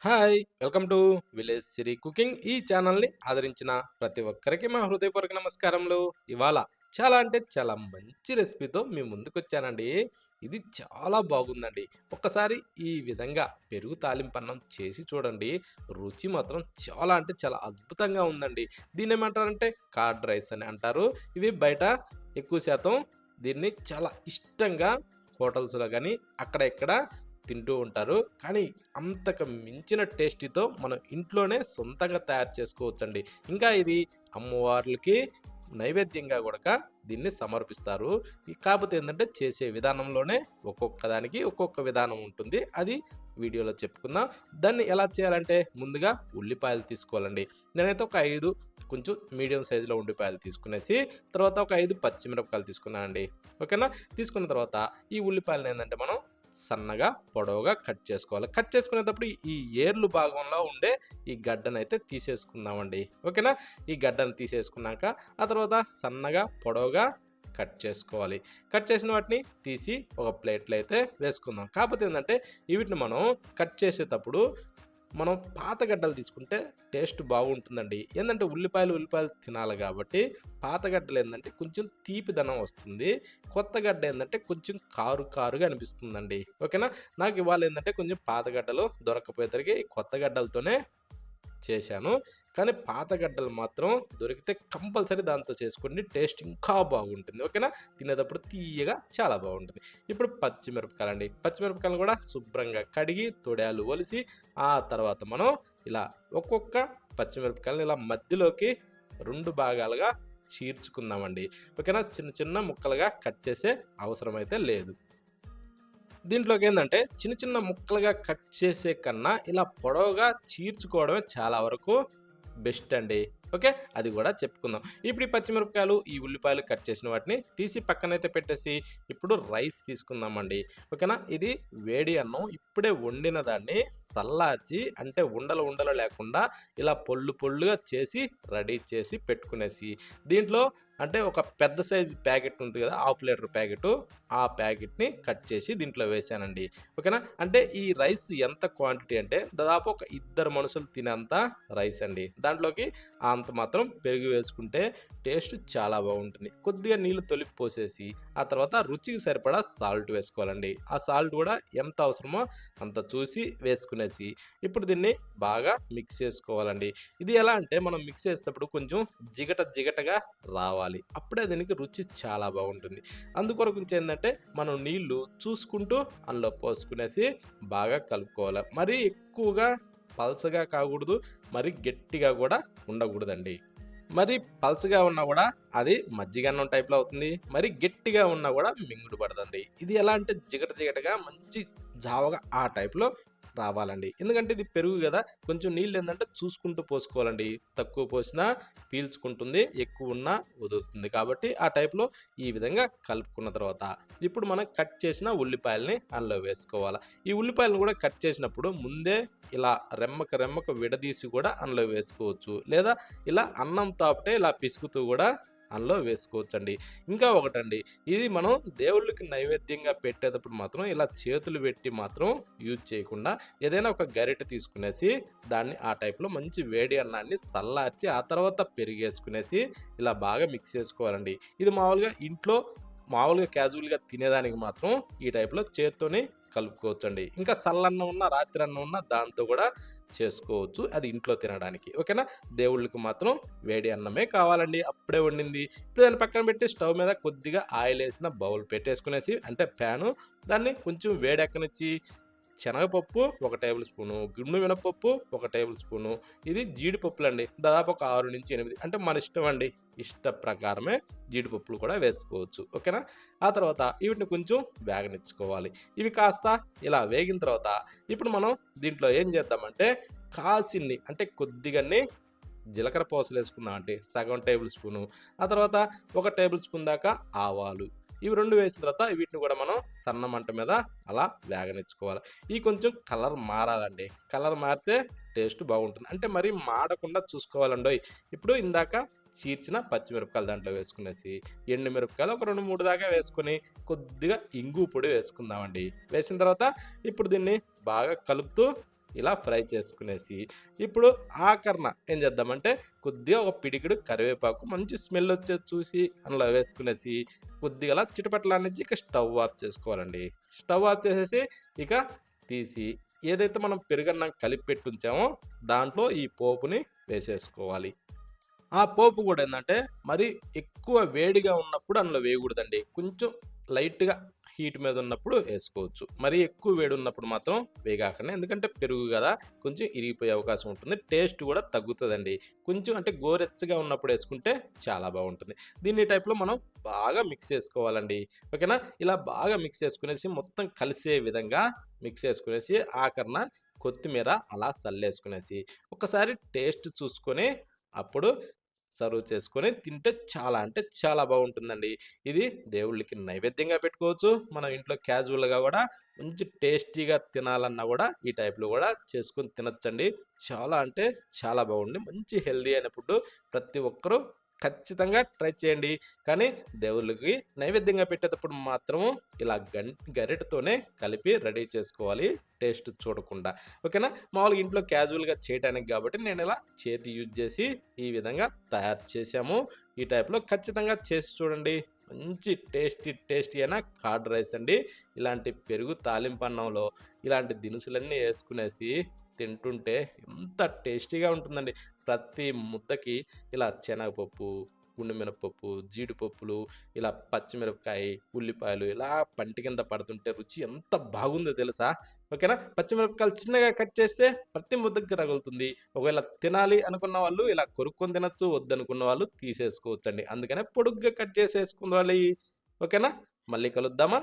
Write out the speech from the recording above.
Hi! Welcome to village Siri cooking. ఈ ఛానల్‌ని ఆదరించిన ప్రతి ఒక్కరికి మా హృదయపూర్వక నమస్కారములు. ఇవాళ చాలా అంటే చాలా మంచి రెసిపీతో మీ ముందుకొచ్చానండి. ఇది చాలా బాగుందండి. ఒక్కసారి ఈ విధంగా పెరుగు తాలింపన్నం చేసి చూడండి. రుచి మాత్రం చాలా అంటే చాలా అద్భుతంగా ఉందండి. దీన్నేమంటారంటే కర్డ్ రైస్ అని అంటారు. ఇవి బయట ఎక్కువ శాతం దీన్ని చాలా ఇష్టంగా హోటల్స్‌లో గాని అక్కడ ఇక్కడ తింటూ ఉంటారు. కానీ అంతకు మించిన టేస్టీతో మనం ఇంట్లోనే సొంతంగా తయారు చేసుకోవచ్చండి. ఇంకా ఇది అమ్మవార్లకి నైవేద్యంగా గూడక దీన్ని సమర్పిస్తారు. కాపోతే ఏందంటే చేసే విధానంలోనే ఒక్కొక్క దానికి ఒక్కొక్క విధానం ఉంటుంది. అది వీడియోలో చెప్పుకుందాం. దాన్ని ఎలా చేయాలంటే ముందుగా ఉల్లిపాయలు తీసుకోవాలండి. నేనైతే ఒక 5 కొంచెం మీడియం సైజులో ఉల్లిపాయలు తీసుకునేసి, తర్వాత ఒక 5 పచ్చిమిరపకాయలు తీసుకున్నానండి. ఓకేనా? తీసుకున్న తర్వాత ఈ ఉల్లిపాయలనేందంటే మనం సన్నగా, పొడవుగా కట్ చేసుకోవాలి. కట్ చేసుకునేటప్పుడు ఈ ఏర్లు భాగంలో ఉండే ఈ గడ్డనైతే తీసేసుకుందామండి. ఓకేనా? ఈ గడ్డను తీసేసుకున్నాక, ఆ తర్వాత సన్నగా, పొడవుగా కట్ చేసుకోవాలి. కట్ చేసిన వాటిని తీసి ఒక ప్లేట్‌లో అయితే వేసుకుందాం. కాపోతే ఏందంటే, వీటిని మనం కట్ చేసేటప్పుడు మనం పాత గడ్డలు తీసుకుంటే టేస్ట్ బాగుంటుందండి. ఏందంటే ఉల్లిపాయలు తినాలి గాబట్టి, పాత గడ్డలేందంటే కొంచెం తీపిదనం వస్తుంది. కొత్త గడ్డ ఏందంటే కొంచెం కారుగా అనిపిస్తుందండి. ఓకేనా? నాకు ఇవాళ ఏందంటే కొంచెం పాత గడ్డలు దొరక్కపోయేసరికి ఈ కొత్త గడ్డలతోనే చేశాను. కానీ పాత గడ్డలు మాత్రం దొరికితే కంపల్సరీ దాంతో చేసుకోండి. టేస్ట్ ఇంకా బాగుంటుంది. ఓకేనా? తినేటప్పుడు తియ్యగా చాలా బాగుంటుంది. ఇప్పుడు పచ్చిమిరపకాయలండి. పచ్చిమిరపకాయలు కూడా శుభ్రంగా కడిగి, తొడాలు ఒలిసి, ఆ తర్వాత మనం ఇలా ఒక్కొక్క పచ్చిమిరపకాయలని ఇలా మధ్యలోకి 2 భాగాలుగా చీల్చుకుందామండి. ఓకేనా? చిన్న చిన్న ముక్కలుగా కట్ చేసే అవసరమైతే లేదు. దీంట్లోకేందంటే చిన్న చిన్న ముక్కలుగా కట్ చేసే కన్నా ఇలా పొడవుగా చీల్చుకోవడమే చాలా వరకు బెస్ట్ అండి. ఓకే. అది గూడా చెప్పుకుందాం. ఇప్పుడు ఈ పచ్చిమిరపకాయలు, ఈ ఉల్లిపాయలు కట్ చేసిన వాటిని తీసి పక్కనైతే పెట్టేసి, ఇప్పుడు రైస్ తీసుకుందామండి. ఓకేనా. ఇది వేడి అన్నం ఇప్పుడే వండిన దాన్ని సల్లార్చి అంటే ఉండలు లేకుండా ఇలా పొళ్ళుగా చేసి రెడీ చేసి పెట్టుకునేసి, దీంట్లో అంటే ఒక పెద్ద సైజు ప్యాకెట్ ఉంది గదా! Half litre packet. ఆ ప్యాకెట్‌ని కట్ చేసి దీంట్లో వేశానండి. ఓకేనా. అంటే ఈ రైస్ ఎంత క్వాంటిటీ అంటే దాదాపు ఒక ఇద్దరు మనుషులు తినేంత రైస్ అండి. దాంట్లోకి అంత మాత్రం పెరుగు వేసుకుంటే టేస్ట్ చాలా బాగుంటుంది. కొద్దిగా నీళ్లు తొలిపి పోసేసి, ఆ తర్వాత రుచికి సరిపడా సాల్ట్ వేసుకోవాలండి. ఆ సాల్ట్ కూడా ఎంత అవసరమో అంత చూసి వేసుకునేసి, ఇప్పుడు దీన్ని బాగా మిక్స్ చేసుకోవాలండి. ఇది ఎలా అంటే మనం మిక్స్ చేసేటప్పుడు కొంచెం జిగటగా రావాలి. అప్పుడే దీనికి రుచి చాలా బాగుంటుంది. అందుకొరకు ఏందంటే మనం నీళ్లు చూసుకుంటూ అందులో పోసుకునేసి బాగా కలుపుకోవాలి. మరీ ఎక్కువగా పల్చగా కాకూడదు. మరి గట్టిగా గూడా ఉండగూడదండి. మరి పల్చగా ఉన్నా గూడా అది మజ్జిగన్నం టైప్‌లో అవుతుంది. మరి గట్టిగా ఉన్నా గూడా మింగుడు పడదండి. ఇది ఎలా అంటే జిగటగా మంచి జావగా ఆ టైప్‌లో రావాలండి. ఎందుకంటే ఇది పెరుగు గదా! కొంచెం నీళ్ళేందంటే చూసుకుంటూ పోసుకోవాలండి. తక్కువ పోసినా పీల్చుకుంటుంది. ఎక్కువున్నా వదులుతుంది. కాబట్టి ఆ టైప్‌లో ఈ విధంగా కలుపుకున్న తర్వాత ఇప్పుడు మనం కట్ చేసిన ఉల్లిపాయల్ని అందులో వేసుకోవాల. ఈ ఉల్లిపాయలను గూడా కట్ చేసినప్పుడు ముందే ఇలా రెమ్మకు విడదీసి గూడా అందులో వేసుకోవచ్చు. లేదా ఇలా అన్నంతో ఒకటే ఇలా పిసుకుతూ గూడా అందులో వేసుకోవచ్చండి. ఇంకా ఒకటండి, ఇది మనం దేవుళ్ళకి నైవేద్యంగా పెట్టేటప్పుడు మాత్రం ఇలా చేతులు పెట్టి మాత్రం యూజ్ చేయకుండా ఏదైనా ఒక గరిటె తీసుకునేసి దాన్ని ఆ టైప్‌లో మంచి వేడి అన్నాన్ని సల్లార్చి ఆ తర్వాత పెరుగేసుకునేసి ఇలా బాగా మిక్స్ చేసుకోవాలండి. ఇది మామూలుగా క్యాజువల్‌గా తినేదానికి మాత్రం ఈ టైప్‌లో చేత్తోని కలుపుకోవచ్చండి. ఇంకా సల్లన్నం ఉన్నా, రాత్రి అన్నం ఉన్నా దాంతో గూడా చేసుకోవచ్చు. అది ఇంట్లో తినడానికి. ఓకేనా? దేవుళ్ళకి మాత్రం వేడి అన్నమే కావాలండి. అప్పుడే వండింది. ఇప్పుడు దాన్ని పక్కన పెట్టి స్టవ్ మీద కొద్దిగా ఆయిలేసిన బౌల్ పెట్టేసుకునేసి అంటే ప్యాను దాన్ని కొంచెం వేడెక్కనిచ్చి శనగపప్పు ఒక టేబుల్ స్పూను, గుండు మినపప్పు ఒక టేబుల్ స్పూను, ఇది జీడిపప్పులండి. దాదాపు ఒక 6-8 అంటే మన ఇష్టం అండి. ఇష్ట ప్రకారమే జీడిపప్పులు కూడా వేసుకోవచ్చు. ఓకేనా? ఆ తర్వాత వీటిని కొంచెం వేగనిచ్చుకోవాలి. ఇవి కాస్త ఇలా వేగిన తర్వాత ఇప్పుడు మనం దీంట్లో ఏం చేద్దామంటే కాసిన్ని అంటే కొద్దిగన్ని జీలకర్ర పోసలేసుకుందామండి. సగం టేబుల్ స్పూను. ఆ తర్వాత ఒక టేబుల్ స్పూన్ దాకా ఆవాలు. ఇవి 2 వేసిన తర్వాత వీటిని కూడా మనం సన్న మంట మీద అలా వేగనిచ్చుకోవాలి. ఇవి కొంచెం కలర్ మారాలండి. కలర్ మారితే టేస్ట్ బాగుంటుంది. అంటే మరీ మాడకుండా చూసుకోవాలండోయ్! ఇప్పుడు ఇందాక చీల్చిన పచ్చిమిరపకాయలు దాంట్లో వేసుకునేసి, ఎండు మిరపకాయలు ఒక 2, 3 దాకా వేసుకొని, కొద్దిగా ఇంగువ పొడి వేసుకుందామండి. వేసిన తర్వాత ఇప్పుడు దీన్ని బాగా కలుపుతూ ఇలా ఫ్రై చేసుకునేసి ఇప్పుడు ఆఖరణ ఏం చేద్దామంటే కొద్దిగా ఒక పిడికిడు కరివేపాకు మంచి స్మెల్ వచ్చేది చూసి అందులో వేసుకునేసి కొద్దిగా అలా చిటపట్లాడించి ఇక స్టవ్ ఆఫ్ చేసుకోవాలండి. స్టవ్ ఆఫ్ చేసేసి ఇక తీసి ఏదైతే మనం పెరుగన్నం కలిపి పెట్టి ఉంచామో దాంట్లో ఈ పోపుని వేసేసుకోవాలి. ఆ పోపు కూడా ఏందంటే మరి ఎక్కువ వేడిగా ఉన్నప్పుడు అందులో వేయకూడదండి. కొంచెం లైట్‌గా హీట్ మీద ఉన్నప్పుడు ఏసుకోవచ్చు. మరీ ఎక్కువ వేడి ఉన్నప్పుడు మాత్రం వేగాకండి. ఎందుకంటే పెరుగు గదా! కొంచెం ఇరిగిపోయే అవకాశం ఉంటుంది. టేస్ట్ కూడా తగ్గుతదండి. కొంచెం అంటే గోరెచ్చగా ఉన్నప్పుడు ఏసుకుంటే చాలా బావుంటుంది. దీన్ని ఈ టైప్‌లో మనం బాగా మిక్స్ చేసుకోవాలండి. ఓకేనా? ఇలా బాగా మిక్స్ చేసుకునేసి మొత్తం కలిసే విధంగా మిక్స్ చేసుకునేసి ఆఖరిన కొత్తిమీర అలా సల్లేసుకునేసి ఒకసారి టేస్ట్ చూసుకొని అప్పుడు సర్వ్ చేసుకొని తింటే చాలా అంటే చాలా బాగుంటుందండి. ఇది దేవుళ్ళకి నైవేద్యంగా పెట్టుకోవచ్చు. మనం ఇంట్లో క్యాజువల్‌గా గూడా మంచి టేస్టీగా తినాలన్నా గూడా ఈ టైప్‌లో గూడా చేసుకొని తినొచ్చండి. చాలా అంటే చాలా బాగుంది. మంచి హెల్తీ అయిన ఫుడ్డు. ప్రతి ఒక్కరూ ఖచ్చితంగా ట్రై చేయండి. కానీ దేవుళ్ళకి నైవేద్యంగా పెట్టేటప్పుడు మాత్రం ఇలా గరిటెతోనే కలిపి రెడీ చేసుకోవాలి టేస్ట్ చూడకుండా. ఓకేనా? మామూలుగా ఇంట్లో క్యాజువల్‌గా చేయటానికి గాబట్టి నేనిలా చేతి యూజ్ జేసి ఈ విధంగా తయారు చేశాము. ఈ టైప్‌లో ఖచ్చితంగా చేసి చూడండి. మంచి టేస్టీ అయిన కర్డ్ రైస్ అండి. ఇలాంటి పెరుగు తాలింపన్నంలో ఇలాంటి దినుసులన్నీ యేసుకునేసి తింటుంటే ఎంత టేస్టీగా ఉంటుందండి. ప్రతి ముద్దకి ఇలా శనగపప్పు, మినపప్పు, జీడిపప్పులు, ఇలా పచ్చిమిరపకాయ, ఉల్లిపాయలు ఇలా పంటి కింద పడుతుంటే రుచి ఎంత బాగుందో తెలుసా? ఓకేనా? పచ్చిమిరపకాయలు చిన్నగా కట్ చేస్తే ప్రతి ముద్దకి తగులుతుంది. ఒకవేళ తినాలి అనుకున్న వాళ్ళు ఇలా కొరుక్కొని తినొచ్చు. వద్దనుకున్న వాళ్ళు తీసేసుకోవచ్చండి. అందుకనే పొడుగ్గా కట్ చేసేసుకోవాలి. ఓకేనా? మళ్ళీ కలుద్దామా?